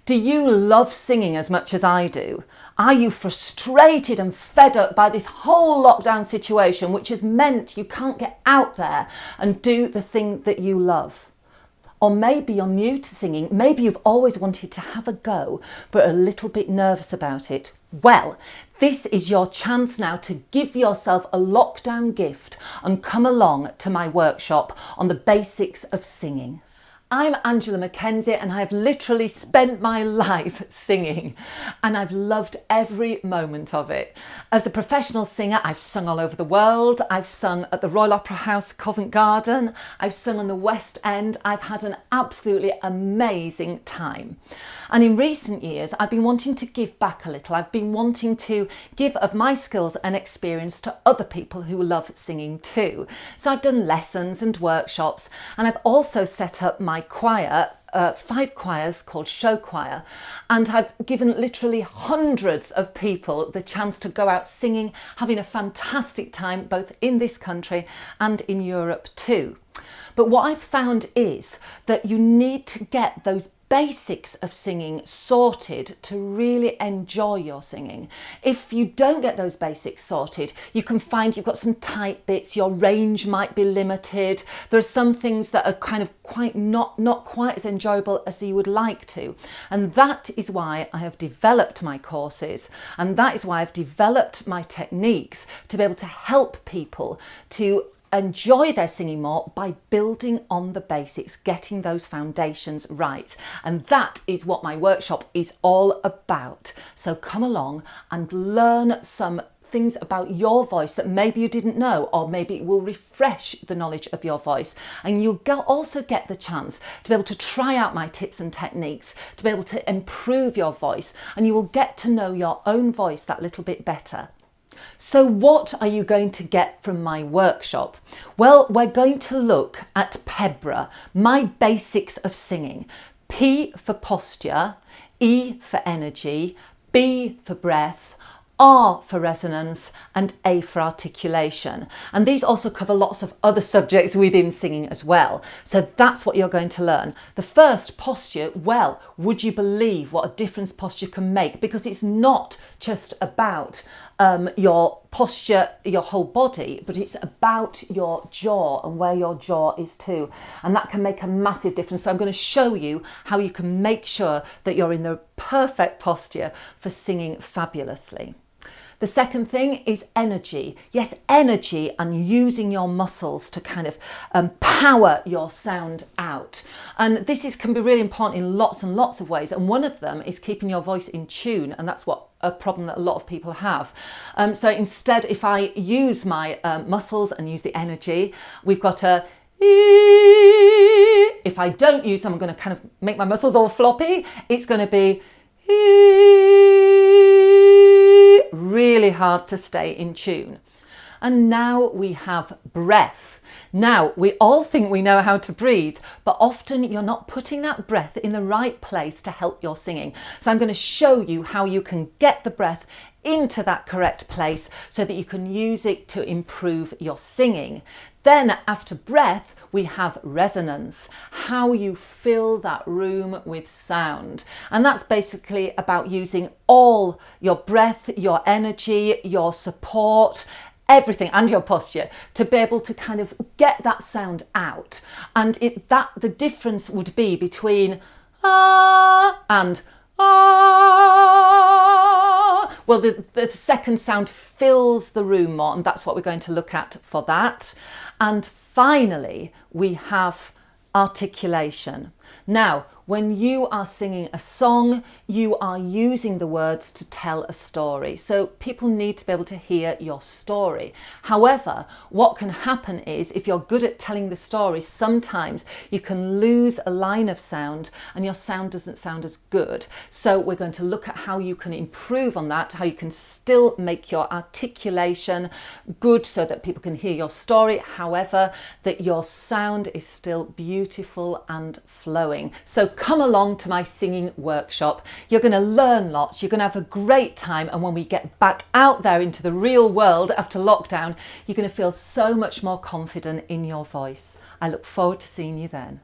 Do you love singing as much as I do? Are you frustrated and fed up by this whole lockdown situation, which has meant you can't get out there and do the thing that you love? Or maybe you're new to singing, maybe you've always wanted to have a go, but are a little bit nervous about it. Well, this is your chance now to give yourself a lockdown gift and come along to my workshop on the basics of singing. I'm Angela Mackenzie and I've literally spent my life singing and I've loved every moment of it. As a professional singer, I've sung all over the world. I've sung at the Royal Opera House, Covent Garden. I've sung on the West End. I've had an absolutely amazing time. And in recent years, I've been wanting to give back a little. I've been wanting to give of my skills and experience to other people who love singing too. So I've done lessons and workshops, and I've also set up my choir, 5 choirs called Show Choir, and I've given literally hundreds of people the chance to go out singing, having a fantastic time both in this country and in Europe too. But what I've found is that you need to get those basics of singing sorted to really enjoy your singing. If you don't get those basics sorted, you can find you've got some tight bits, your range might be limited. There are some things that are kind of not quite as enjoyable as you would like to. And that is why I have developed my courses, and that is why I've developed my techniques to be able to help people to enjoy their singing more by building on the basics, getting those foundations right. And that is what my workshop is all about. So come along and learn some things about your voice that maybe you didn't know, or maybe it will refresh the knowledge of your voice. And you'll also get the chance to be able to try out my tips and techniques to be able to improve your voice, and you will get to know your own voice that little bit better. So what are you going to get from my workshop? Well, we're going to look at PEBRA, my basics of singing. P for posture, E for energy, B for breath, R for resonance, and A for articulation. And these also cover lots of other subjects within singing as well. So that's what you're going to learn. The first, posture, well, would you believe what a difference posture can make? Because it's not just about your posture, your whole body, but it's about your jaw and where your jaw is too. And that can make a massive difference. So I'm going to show you how you can make sure that you're in the perfect posture for singing fabulously. The second thing is energy. Yes, energy, and using your muscles to kind of power your sound out. And this can be really important in lots and lots of ways. And one of them is keeping your voice in tune. And that's a problem that a lot of people have. So instead, if I use my muscles and use the energy, we've got a if I don't use them, I'm going to kind of make my muscles all floppy. It's going to be really hard to stay in tune. And now we have breath. Now, we all think we know how to breathe, but often you're not putting that breath in the right place to help your singing. So I'm going to show you how you can get the breath into that correct place so that you can use it to improve your singing. Then after breath, we have resonance, how you fill that room with sound. And that's basically about using all your breath, your energy, your support, everything, and your posture to be able to kind of get that sound out. And the difference would be between ah and ah. Well, the second sound fills the room more, and that's what we're going to look at for that. And finally, we have articulation. Now, when you are singing a song, you are using the words to tell a story. So people need to be able to hear your story. However, what can happen is if you're good at telling the story, sometimes you can lose a line of sound and your sound doesn't sound as good. So we're going to look at how you can improve on that, how you can still make your articulation good so that people can hear your story. However, that your sound is still beautiful and flowing. So come along to my singing workshop. You're going to learn lots. You're going to have a great time. And when we get back out there into the real world after lockdown, you're going to feel so much more confident in your voice. I look forward to seeing you then.